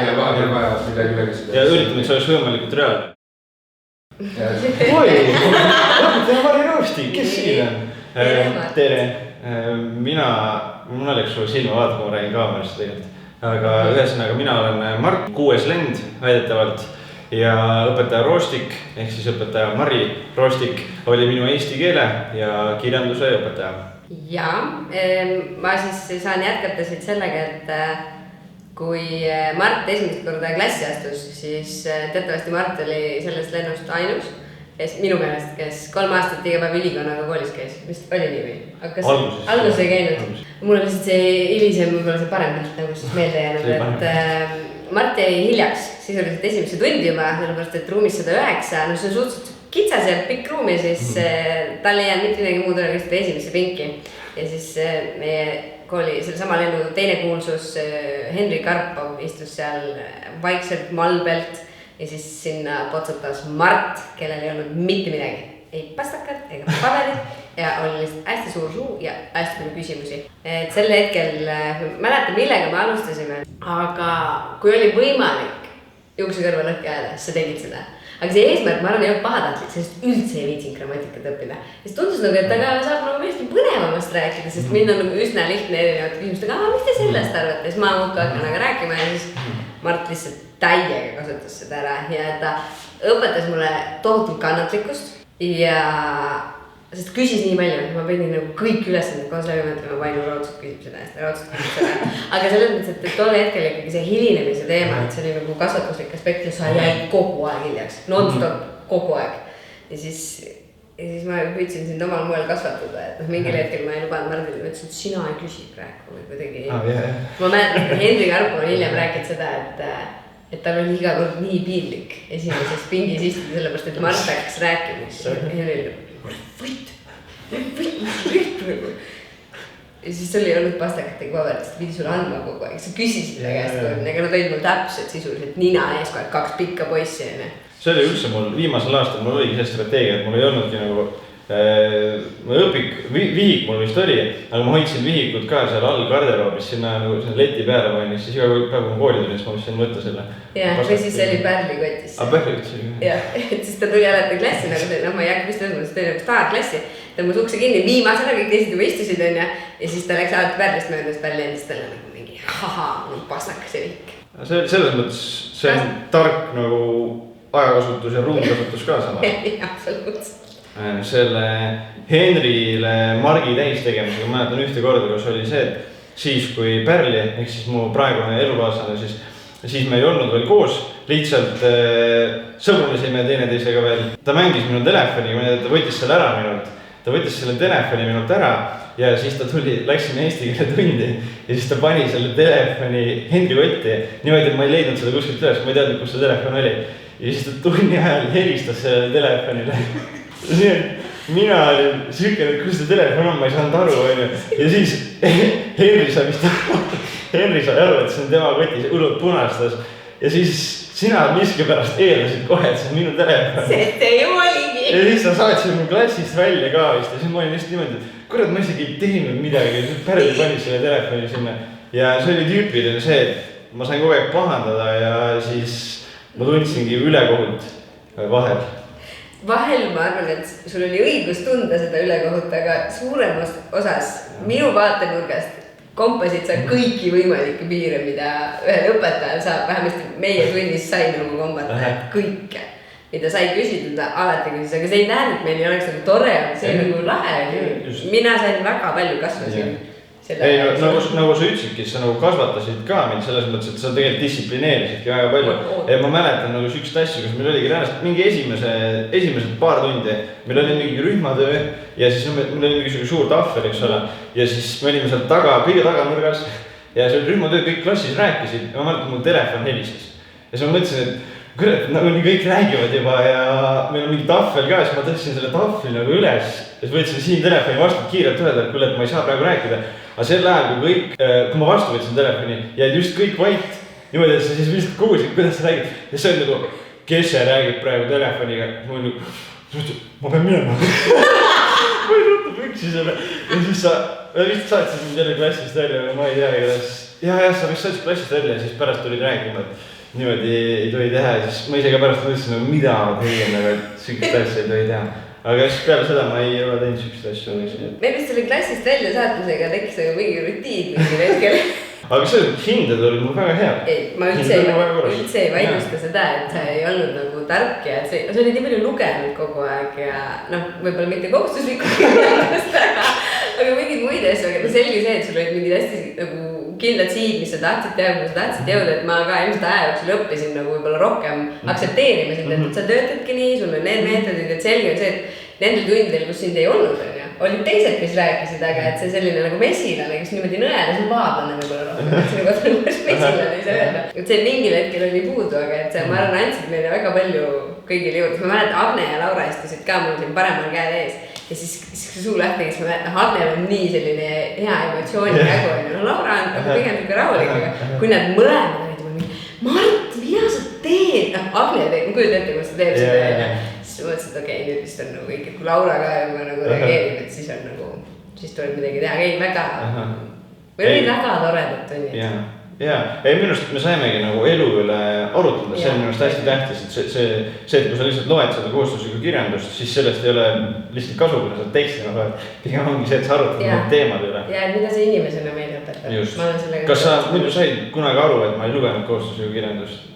ja vaja midagi seda. Ja üritame, et see oleks võimalikult reaalne. Oi, õpetaja Mari Roosti, kes siin on? Tere. Mul oleks sulle silma vaadata, kui ma räägin kaamerast tegelikult. Aga ühesõnaga, mina olen Mart, 6. lend väidetavalt ja õpetaja Roostik, ehk siis õpetaja Mari Roostik oli minu eesti keele ja kirjanduse õpetaja. Ja, ma siis saan jätkata siit sellega, et kui Mart esimest korda klassi astus, siis teatavasti Mart oli sellest lennust ainus, minu meelest, kes 3 aastat iga päev ülikonnaga koolis käis, vist oli nii või? Alguses ei käinud. Mul oli lihtsalt see hilisem, võib-olla see parem pilt nagu siis meelde jäänud, et Mart jäi hiljaks sisuliselt esimesse tundi juba, sellepärast et ruumis 109, no see on suhteliselt kitsas ja pikk ruum ja siis tal ei jäänud mitte midagi muud üle kui esimesse pinki. Ja siis meie kooli selle sama lennu teine kuulsus Henri Karpov istus seal vaikselt malbelt ja siis sinna potsatas Mart, kellel ei olnud mitte midagi. Ei pastakat ega paberit ja oli lihtsalt hästi suur suu ja hästi palju küsimusi. Et sel hetkel mäletan, millega me alustasime, aga kui oli võimalik juuksekõrva lõhki ajada, siis sa tegid seda. Aga see eesmärk, ma arvan, ei olnud pahatahtlik, sest üldse ei viitsin grammatikat õppida. Siis tundus nagu, et aga saab nagu millestki põnevamast rääkida, sest mind on nagu üsna lihtne erinevate küsimustega, mis te sellest arvate? Siis ma muudkui hakkan aga rääkima ja siis Mart lihtsalt täiega kasutas seda ära ja ta õpetas mulle tohutult kannatlikkust ja sest küsis nii palju, ma pidin nagu kõik ülesanded koos läbi mõtlema, Vainu raudselt küsib seda. Aga selles mõttes, et tol hetkel ikkagi see hilinemise teema, et see oli nagu kasvatuslik aspekt ja sa jäid kogu aeg hiljaks, non-stop kogu aeg. Ja siis ma püüdsin sind omal moel kasvatada, et mingil hetkel ma ei lubanud Mardile, ma ütlesin, et sina ei küsi praegu või kuidagi. Ma mäletan, et Henri Karpo on hiljem rääkinud seda, et tal oli iga kord nii piinlik esimeses pingis istuda, sellepärast et Mart hakkas rääkima. Võit. Ja siis sul ei olnud pastakatega paberitest, pidi sulle andma kogu aeg, sa küsisid ta käest, ega nad olid mul täpselt sisuliselt nina ees kogu aeg 2 pikka poissi. See oli üldse mul viimasel aastal, mul oligi see strateegia, et mul ei olnudki nagu vihik mul vist oli, aga ma hoidsin vihikut ka seal all garderoobis sinna nagu leti peale panin, siis iga päev kui ma kooli tulin, siis ma võtsin võtta selle. Jah, või siis see oli Pärlikotis. Pärlikotis oli. Jah, et siis ta tuli alati klassi, nagu see, ma ei jääk vist öelnud, see oli nagu staarklassi, ta mu ukse kinni viimasena, kõik teised juba istusid on ja siis ta läks alati Pärlist möödas Pärli endistele nagu mingi haha, pastakas ja vihk. Selles mõttes see on tark nagu ajakasutus ja ruumkasutus ka sama. Absoluutselt. Selle Henrile Margi täistegemisega mäletan ühte korda, kus oli see, et siis kui Pärli, ehk siis mu praegune elukaaslane, siis me ei olnud veel koos, lihtsalt sõbrunasime teineteisega veel. Ta mängis minu telefoni, ta võttis selle ära minult, ta võttis selle telefoni minult ära ja siis ta tuli, läks sinna eesti keele tundi ja siis ta pani selle telefoni Henri kotti. Niimoodi, et ma ei leidnud seda kuskilt üles, ma ei teadnud, kus see telefon oli. Ja siis ta tunni ajal helistas selle telefonile. Mina olin sükkel, et kus see telefon on, ma ei saanud aru. Ja siis Henri sai aru, et see on tema kotis, hullult punastas. Ja siis sina miskipärast eeldasid kohe, et see on minu telefon. See ei oligi. Ja siis sa saatsid mu klassist välja ka vist ja siis ma olin lihtsalt niimoodi, et kurat, ma isegi ei teinud midagi. Pärli pani selle telefoni sinna. Ja see oli tüüpiline see, et ma sain kogu aeg pahandada ja siis ma tundsingi ülekohut vahel. Vahel ma arvan, et sul oli õigus tunda seda ülekohut, aga suuremas osas minu vaatenurgast kompasid sa kõiki võimalikke piire, mida ühel õpetajal saab, vähemasti meie tunnis sai nagu kombata kõike, mida sai küsida, alati küsis, aga see ei tähenda, et meil ei oleks nagu tore, see on nagu lahe. Mina sain väga palju kasvasin. Ei, nagu sa ütlesidki, sa nagu kasvatasid ka mind selles mõttes, et sa tegelikult distsiplineerisidki väga palju. Ja ma mäletan nagu sükst asju, kus meil oligi reaalselt mingi esimesed paar tundi, meil oli mingi rühmatöö ja siis meil oli mingi suur tahvel, eks ole. Ja siis me olime seal kõige taganurgas ja see rühmatöö kõik klassis rääkisid ja ma mäletan, mul telefon helistas. Ja siis ma mõtlesin, et kurat, nagu nii kõik räägivad juba ja meil on mingi tahvel ka, siis ma tõstsin selle tahvli nagu üles ja siis võtsin siin telefoni vastu kiirelt öelda, et kuule, et ma ei saa praegu rääkida. Aga sel ajal, kui ma vastu võtsin telefoni, jäid just kõik vait. Niimoodi, et sa siis lihtsalt kuulsid, kuidas sa räägid. Ja see on nagu, kes see räägib praegu telefoniga. Ma pean minema. Ma ei ruttu püksi selle. Ja siis sa lihtsalt saatsid mind jälle klassist välja. Ma ei tea, kuidas ja sa vist said klassist välja ja siis pärast tulid rääkima, et niimoodi ei tohi teha ja siis ma ise ka pärast mõtlesin, mida ma tegin, aga et sükest asja ei tohi teha. Aga siis peale seda ma ei ole teinud sükest asju. Meil vist selle klassist välja saatmisega tekkis nagu mingi rutiin mingil hetkel. Aga see hinded oli mul väga hea. Ei, ma üldse ei vaidlusta seda, et sa ei olnud nagu tark ja et see oli nii palju lugenud kogu aeg ja noh, võib-olla mitte kohustuslikult aga mingid muid asju, aga selge see, et sul olid mingid hästi nagu kindlad siid, mis sa tahtsid teha, kui sa tahtsid jõuda, et ma ka ilmselt aja jooksul õppisin nagu võib-olla rohkem aktsepteerima sind, et sa töötadki nii, sul on need meetodid, et selge on see, et nendel tundidel, kus sind ei olnud, olid teised, kes rääkisid, aga et see selline nagu mesilane, kes niimoodi nõeles on vaadlane võib-olla rohkem, et see nagu mesilane ei saa öelda. Et see mingil hetkel oli puudu, aga et see, ma arvan, andsid meile väga palju kõigile jõudis. Ma mäletan, Agne ja Laura istusid ka mul siin paremal käel ees ja siis suu lähti, kes ma mäletan, Agnel on nii selline hea emotsioonikägu, no Laura on pigem niisugune rahulik, aga kui nad mõlemad olid juba mingi, Mart, mida sa teed? Agne teeb, ma kujutan ette, kuidas ta teeb seda. Siis ma mõtlesin, et okei, nüüd vist on nagu kõik, et kui Laura ka juba nagu reageerib, et siis on nagu, siis tuleb midagi teha. Ei, väga, meil oli väga toredad tunnid. Ei, minust me saimegi nagu elu üle arutleda, see on minust hästi tähtis, et see, et kui sa lihtsalt loed seda kooslusega kirjandust, siis sellest ei ole lihtsalt kasu, kui sa tekstina loed. Pigem ongi see, et sa arutad need teemad üle. Ja, et mida see inimesena meile õpetab. Just. Kas sa muidu said kunagi aru, et ma ei lugenud kooslusega kirjandust?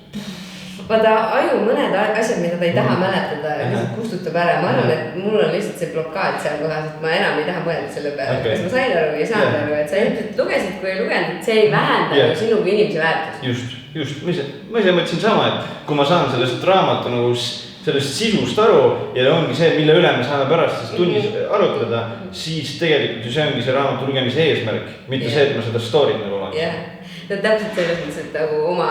Vaata, aju mõned asjad, mida ta ei taha mäletada, lihtsalt kustutab ära. Ma arvan, et mul on lihtsalt see blokaad seal kohas, et ma enam ei taha mõelda selle peale. Kas ma sain aru või ei saanud aru, et sa ilmselt lugesid, kui ei lugenud, et see ei vähenda sinu kui inimese väärtust. Just. Ma ise mõtlesin sama, et kui ma saan sellest raamatu nagu sellest sisust aru ja ongi see, mille üle me saame pärast tunnis arutleda, siis tegelikult ju see ongi see raamatu lugemise eesmärk, mitte see, et ma seda story't nagu olen. No täpselt selles mõttes, et nagu oma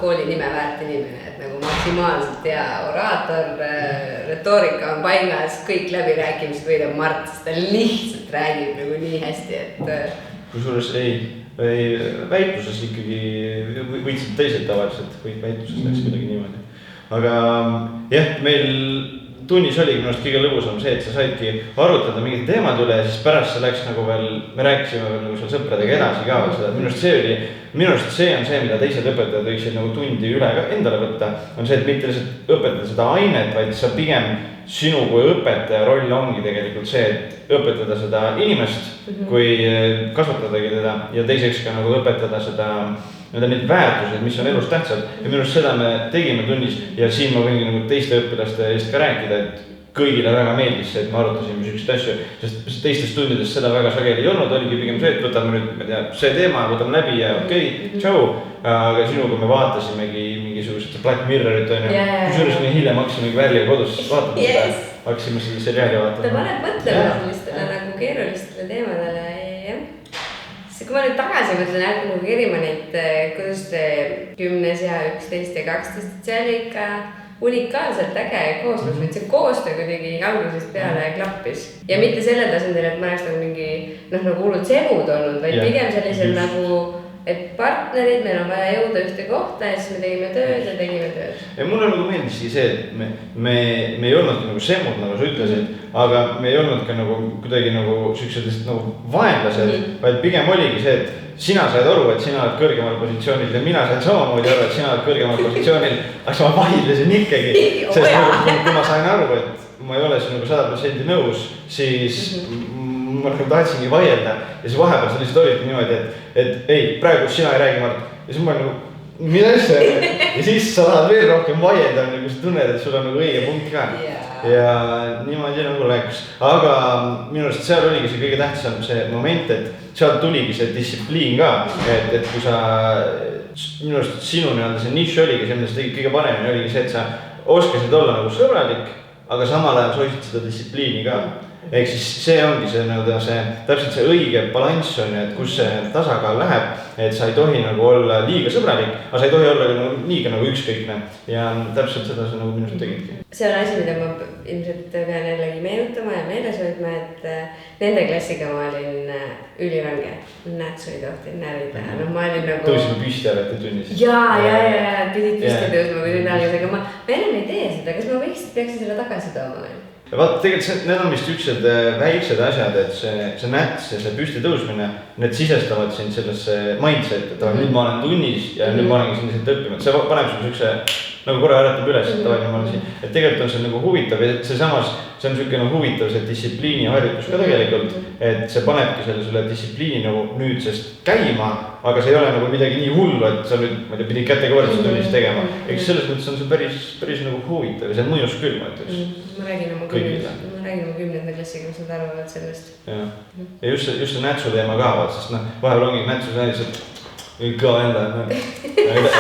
kooli nime väärt inimene, et nagu maksimaalselt hea oraator, retoorika on paigas, kõik läbirääkimised võidab Mart, sest ta lihtsalt räägib nagu nii hästi, et... Kusjuures väitluses ikkagi võitsid teised tavaliselt, väitluses läks midagi niimoodi. Aga jah, meil tunnis oligi minust kõige lõbusam see, et sa saidki arutada mingid teemad üle ja siis pärast see läks nagu veel, me rääkisime veel nagu seal sõpradega edasi ka seda, et minust see on see, mida teised õpetajad võiksid nagu tundi üle endale võtta, on see, et mitte lihtsalt õpetada seda ainet, vaid sa pigem sinu kui õpetaja roll ongi tegelikult see, et õpetada seda inimest, kui kasvatadagi teda ja teiseks ka nagu õpetada seda need väärtused, mis on elus tähtsad ja minust seda me tegime tunnis ja siin ma võingi nagu teiste õpilaste eest ka rääkida, et kõigile väga meeldis see, et me arutasime selliseid asju, sest teistes tundides seda väga sageli ei olnud, oligi pigem see, et võtame nüüd, ma tea, see teema, võtame läbi ja okei, tšau, aga sinuga me vaatasimegi mingisugused Black Mirrorit, kusjuures me hiljem hakkasimegi Värliga kodus vaatama seda, hakkasime selle seriaali vaatama. Ta paneb mõtlema sellistele nagu keerulistele teemadele, jah. Kui ma nüüd tagasi mõtlen nagu kerima neid, kuidas 10 ja 11 ja 12, see oli ikka unikaalselt äge kooslus, et see koostöö kuidagi algusest peale klappis. Ja mitte selle tasandil, et ma oleks nagu mingi nagu hullud semud olnud, vaid pigem sellisel nagu, et partnerid, meil on vaja jõuda ühte kohta ja siis me tegime tööd. Ja mulle nagu meeldiski see, et me ei olnudki nagu semud, nagu sa ütlesid, aga me ei olnud ka nagu kuidagi nagu sellised nagu vaenlased, vaid pigem oligi see, et sina said aru, et sina oled kõrgemal positsioonil ja mina sain samamoodi aru, et sina oled kõrgemal positsioonil, aga ma vaidlesin ikkagi, sest kui ma sain aru, et ma ei ole sinuga 100% nõus, siis ma nagu tahtsingi vaielda ja siis vahepeal sa lihtsalt olidki niimoodi, et ei, praegu sina ei räägi Mart ja siis ma nagu, mida see ja siis sa tahad veel rohkem vaielda, kui sa tunned, et sul on nagu õige punkt ka ja niimoodi nagu läks, aga minu arust seal oligi see kõige tähtsam see moment, et sealt tuligi see distsipliin ka, et kui sa minu arust sinu see nišš oligi, see mida sa tegid kõige paremini oligi see, et sa oskasid olla nagu sõbralik, aga samal ajal sa hoidsid seda distsipliini ka. Ehk siis see ongi see, täpselt see õige balanss on, et kus see tasakaal läheb, et sa ei tohi nagu olla liiga sõbralik, aga sa ei tohi olla liiga nagu ükskõikne ja täpselt seda sa nagu minust tegidki. See on asi, mida ma ilmselt pean jällegi meenutama ja meeles hoidma, et nende klassiga ma olin ülirange. Näed, sa ei tohti närida. Ma olin nagu... Tõusime püsti alati tunnis. Jaa, pidid püsti tõusma, kui nüüd algusega. Ma enam ei tee seda, kas ma peaksin selle tagasi tooma või? ja vaata, tegelikult need on vist ükskord väiksed asjad, et see näts ja see püsti tõusmine, need sisestavad sind sellesse mindset, et nüüd ma olen tunnis ja nüüd ma olengi siin lihtsalt õppima, et see paneb sul siukse nagu korra äratab üles, et ma olen siin, et tegelikult on see nagu huvitav ja see samas, see on siuke nagu huvitav see distsipliini harjutus ka tegelikult, et see panebki selle distsipliini nagu nüüdsest käima, aga see ei ole nagu midagi nii hullu, et sa nüüd, ma ei tea, pidid kätekoordiselt tunnis tegema. Eks selles mõttes on see päris nagu huvitav ja see mõjus küll, ma ütleks. Ma räägin oma 10. klassiga, mis nad arvavad sellest. Ja just see nätsu teema ka, sest vahepeal ongi nätsu näides, et ka enda, aga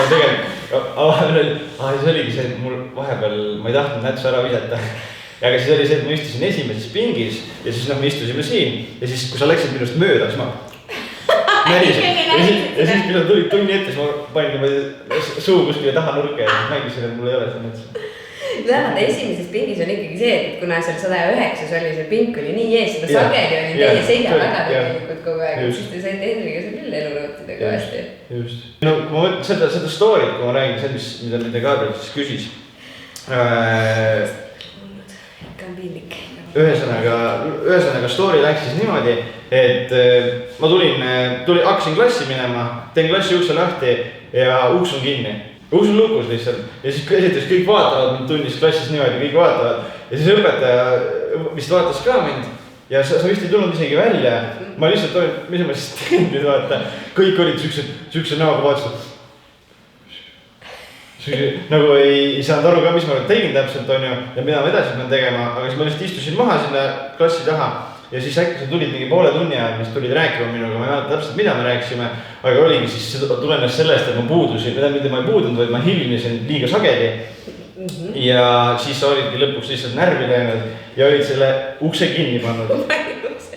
tegelikult, see oligi see, et mul vahepeal, ma ei tahtnud nätsu ära visata. Aga siis oli see, et ma istusin esimeses pingis ja siis me istusime siin ja siis, kui sa läksid minust mööda, siis ma närisin. Ja siis, kui sa tulid tunni ette, siis ma panin suu kuskile taha nurka ja mängisin, et mul ei ole see nätsu. Vähemalt esimeses pingis on ikkagi see, et kuna seal 109 oli see pink oli nii ees, seda sageli oli teie selja väga tegelikult kogu aeg, siis te saite Henriga seal küll elu rõõtida kõvasti. Just. No kui ma mõtlen seda story't, kui ma räägin see, mida Gabriel siis küsis. Ühesõnaga story läks siis niimoodi, et ma hakkasin klassi minema, teen klassi ukse lahti ja uks on kinni. Uks on lukus lihtsalt ja siis esiteks kõik vaatavad mind tunnis klassis niimoodi, kõik vaatavad ja siis õpetaja vist vaatas ka mind ja sa vist ei tulnud isegi välja. Ma lihtsalt olin, mis ma siis teen nüüd vaata, kõik olid siukse näoga vaatasid. Nagu ei saanud aru ka, mis ma tegin täpselt on ju ja mida ma edasi pean tegema, aga siis ma lihtsalt istusin maha sinna klassi taha ja siis äkki sa tulid mingi poole tunni ajal, mis tulid rääkima minuga, ma ei mäleta täpselt, mida me rääkisime, aga oligi siis seda tulenes sellest, et ma puudusin, mida ma ei puudunud, vaid ma hilnisin liiga sageli ja siis sa olidki lõpuks lihtsalt närvi läinud ja olid selle ukse kinni pannud.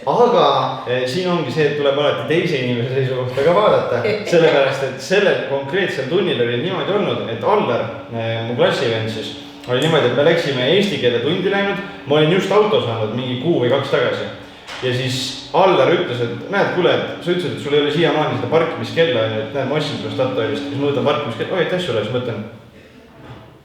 Aga siin ongi see, et tuleb alati teise inimese seisukohta ka vaadata, sellepärast, et sellel konkreetsel tunnil oli niimoodi olnud, et Allar, mu klassivend siis, oli niimoodi, et me läksime eesti keele tundi läinud, ma olin just auto saanud mingi 1 või 2 tagasi. Ja siis Allar ütles, et näed, kuule, sa ütlesid, et sul ei ole siiamaani seda parkimiskella, et näed, ma ostsin sellest Statoilist, siis ma võtan parkimiskella, oi, aitäh sulle, siis mõtlen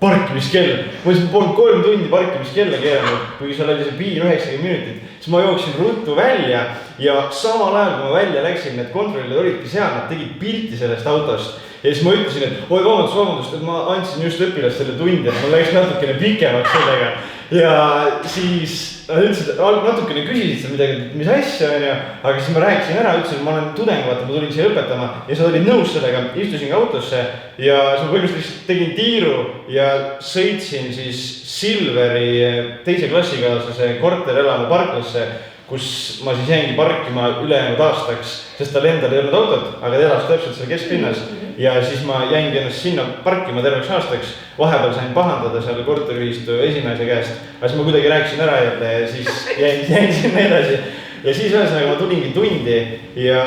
parkimiskell, ma siis polnud 3 tundi parkimiskella keeranud, kuigi seal oli see piir 90 minutit. Siis ma jooksin ruttu välja ja samal ajal, kui ma välja läksin, need kontrollid olidki seal, nad tegid pilti sellest autost. Ja siis ma ütlesin, et oi, vabandust, et ma andsin just õpilastele tundi, et ma läks natukene pikemaks sellega. Ja siis nad ütlesid, natukene küsisid seal midagi, mis asja on ja, aga siis ma rääkisin ära, ütlesin, et ma olen tudeng, vaata, ma tulin siia õpetama ja sa olid nõus sellega, istusin autosse ja siis ma põhimõtteliselt tegin tiiru ja sõitsin siis Silveri teise klassikaaslase korterelamu parklasse, kus ma siis jäingi parkima ülejäänud aastaks, sest tal endal ei olnud autot, aga ta elas täpselt seal kesklinnas ja siis ma jäingi ennast sinna parkima terveks aastaks. Vahepeal sain pahandada seal korteriühistu esinaise käest, aga siis ma kuidagi rääkisin ära jälle ja siis jäin sinna edasi. Ja siis ühesõnaga ma tulingi tundi ja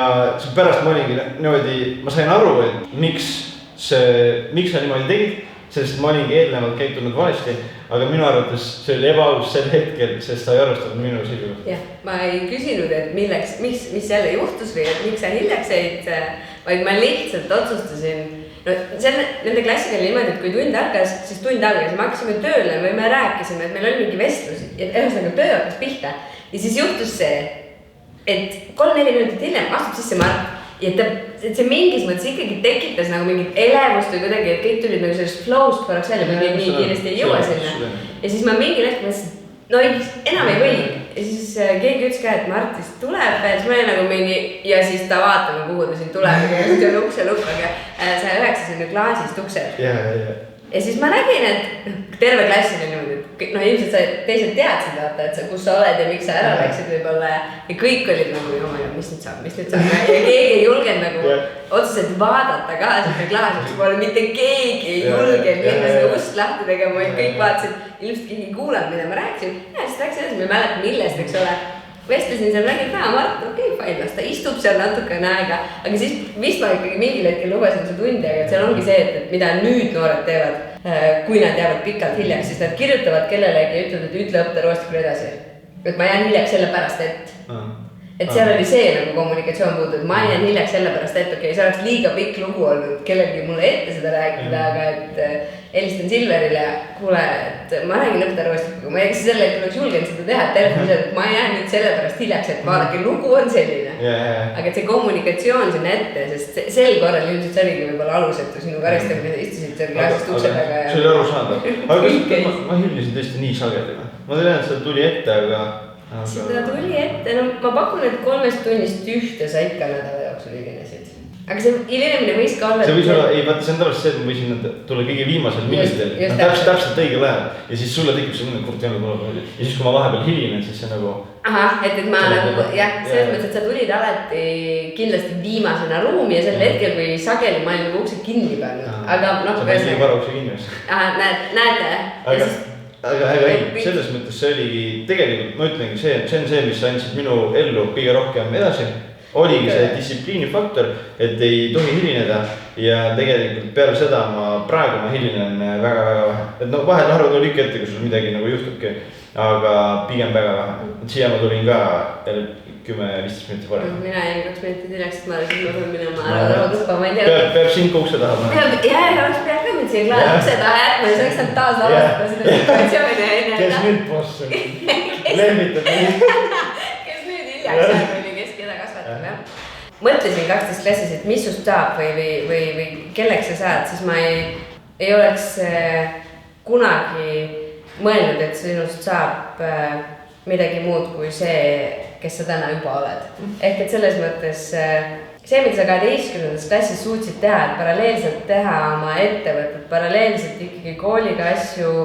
pärast ma olingi niimoodi, ma sain aru, et miks sa niimoodi tegid, sest ma olingi eelnevalt käitunud valesti, aga minu arvates see oli ebaaus sel hetkel, sest sa ei arvestanud minu seisukohta. Jah, ma ei küsinud, et mis jälle juhtus või et miks sa hiljaks jäid, vaid ma lihtsalt otsustasin. Nende klassiga oli niimoodi, et kui tund hakkas, siis tund algas ja me hakkasime tööle või me rääkisime, et meil oli mingi vestlus ja ühesõnaga töö hakkas pihta. Ja siis juhtus see, et 3-4 minutit hiljem astub sisse Mart ja et see mingis mõttes ikkagi tekitas nagu mingit elevust või kuidagi, et kõik tulid nagu sellest flow'st korraks välja, me nii kiiresti ei jõua sinna. Ja siis ma mingi hetk mõtlesin, no enam ei või. Ja siis keegi ütles ka, et Mart vist tuleb veel, siis ma olin nagu mingi ja siis ta vaatame, kuhu ta siin tuleb ja siis on ukse lukk, aga 109 on ju klaasist uksel. Ja siis ma nägin, et terve klass oli niimoodi, et no ilmselt sa teised teadsid vaata, et kus sa oled ja miks sa ära läksid võib-olla ja kõik olid nagu, mis nüüd saab ja keegi ei julgenud nagu otseselt vaadata ka seda klaasist, kui mitte keegi ei julgenud minna seda ust lahti tegema, kõik vaatasid, ilmselt keegi ei kuulanud, mida ma rääkisin ja siis läks edasi, ma ei mäleta millest, eks ole. Vestlesin seal, nägin ka, Mart, okei, fine, las ta istub seal natukene aega, aga siis vist ma ikkagi mingil hetkel lugesin see tundi, aga seal ongi see, et mida nüüd noored teevad, kui nad jäävad pikalt hiljaks, siis nad kirjutavad kellelegi ja ütlevad, et ütle õpperuustikule edasi. Et ma jään hiljaks selle pärast, et et seal oli see nagu kommunikatsioon puudu, et ma jään hiljaks sellepärast, et okei, see oleks liiga pikk lugu olnud kellelgi mulle ette seda rääkida, aga et helistan Silverile, kuule, et ma räägin õpetajaroostikuga, ma ei tea, selle hetkel oleks julgenud seda teha, et telefoni et ma jään nüüd sellepärast hiljaks, et vaadake, lugu on selline. Aga et see kommunikatsioon sinna ette, sest sel korral ilmselt see oligi võib-olla alusetu sinu karistamine, istusid seal klaasist ukse taga ja... See oli aru saada. Aga ma hüllisin tõesti nii sageli. Ma tean, et seda tuli ette, aga... Seda tuli ette, no ma pakun, et 3 tunnist ühte sa ikka nädala jooksul hilinesid. Aga see hilinemine võis ka olla... See võis olla, ei vaata, see on tavaliselt see, et ma võisin tulla kõige viimasel millitel. Täpselt õigel ajal. Ja siis sulle tekib see kurt jälle tuleb. Ja siis, kui ma vahepeal hilinen, siis see nagu... Ahah, et ma nagu, jah, selles mõttes, et sa tulid alati kindlasti viimasena ruumi ja sel hetkel või sageli ma olin nagu ukse kinni pannud. Aga noh... Sa võis nii vara ukse kinni vist. Ahah, näete. Aga ei, selles mõttes see oligi, tegelikult ma ütlengi, see on see, mis andsid minu ellu kõige rohkem edasi. Oligi see distsipliini faktor, et ei tohi hilineda ja tegelikult peale seda praegu ma hilinen väga-väga vähe. Et no vahel arvad oli ikka ette, kui sul midagi nagu juhtubki, aga pigem väga vähe. Et siia ma tulin ka 10-15 minutit varem. Mina jäin 2 minutit hiljaks, et ma arvasin, et ma pean minema ära tuppa, ma ei tea. Peab siin ka ukse taha. Oleks peab ka mind siia klaar ukse taha jätma ja selleks nad taas lavastada seda situatsiooni. Kes nüüd boss on? Lehmitab nüüd. Kes nüüd hiljaks oli, kes keda kasvatab, jah. Mõtlesin 12 klassis, et mis sust saab või kelleks sa saad, siis ma ei oleks kunagi mõelnud, et sinust saab midagi muud kui see, kes sa täna juba oled. Ehk et selles mõttes see, mida sa 12. klassis suutsid teha, et paralleelselt teha oma ettevõtted, paralleelselt ikkagi kooliga asju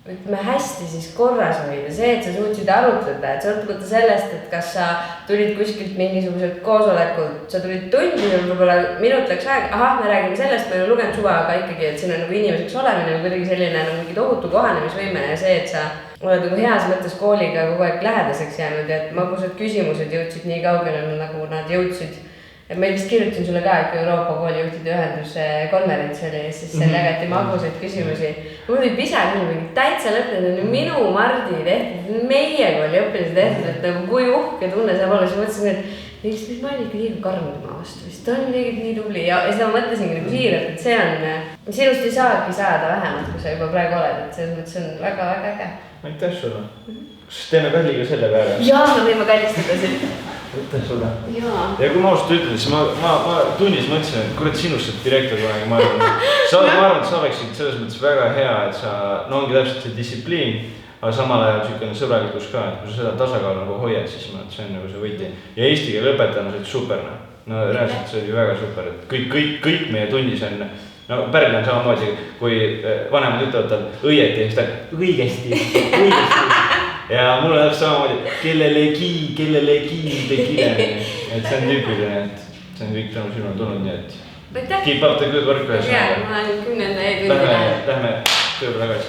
ütleme hästi siis korras hoida, see, et sa suutsid arutleda, et sõltumata sellest, et kas sa tulid kuskilt mingisuguselt koosolekult, sa tulid tundi, võib-olla minut läks aeg, me räägime sellest, ma ei ole lugenud suva, aga ikkagi, et siin on nagu inimeseks olemine või kuidagi selline nagu mingi tohutu kohanemisvõime ja see, et sa oled nagu heas mõttes kooliga kogu aeg lähedaseks jäänud ja et magusad küsimused jõudsid nii kaugele, nagu nad jõudsid. Et ma vist kirjutasin sulle ka, et Euroopa koolijuhtide ühenduse konverents oli ja siis seal jagati magusaid küsimusi. Mul oli pisar, mingi täitsa lõppenud, minu Mardi tehtud, meie kooli õpilase tehtud, et nagu kui uhke tunne saab olla, siis mõtlesin, et miks ma olin ikka liiga karm tema vastu, vist ta on nii tubli ja seda ma mõtlesingi nagu siiralt, et see on, sinust ei saagi saada vähemalt, kui sa juba praegu oled, et selles mõttes on väga-väga äge. Aitäh sulle. Kas teeme kalliga selle peale? Jaa, me võime kallistada siin. Aitäh sulle. Ja kui ma ausalt ütlen, siis ma tunnis mõtlesin, et kurat sinust saab direktor kunagi maailma. Ma arvan, et sa oleksid selles mõttes väga hea, et sa, no ongi täpselt see distsipliin, aga samal ajal sükene sõbralikkus ka, et kui sa seda tasakaalu nagu hoiad, siis ma, et see on nagu see võiti. Ja eesti keele õpetajana sa olid superna. No reaalselt see oli väga super, et kõik meie tunnis on, no Pärl on samamoodi, kui vanemad ütlevad tal õieti, siis ta õigesti. Ja mul on täpselt samamoodi, kellelegi tegile, et see on tüüpiline, et see on kõik tänu sinule tulnud, nii et keep up the good work. Ja, ma olen 10. e-tundi. Lähme tööle tagasi.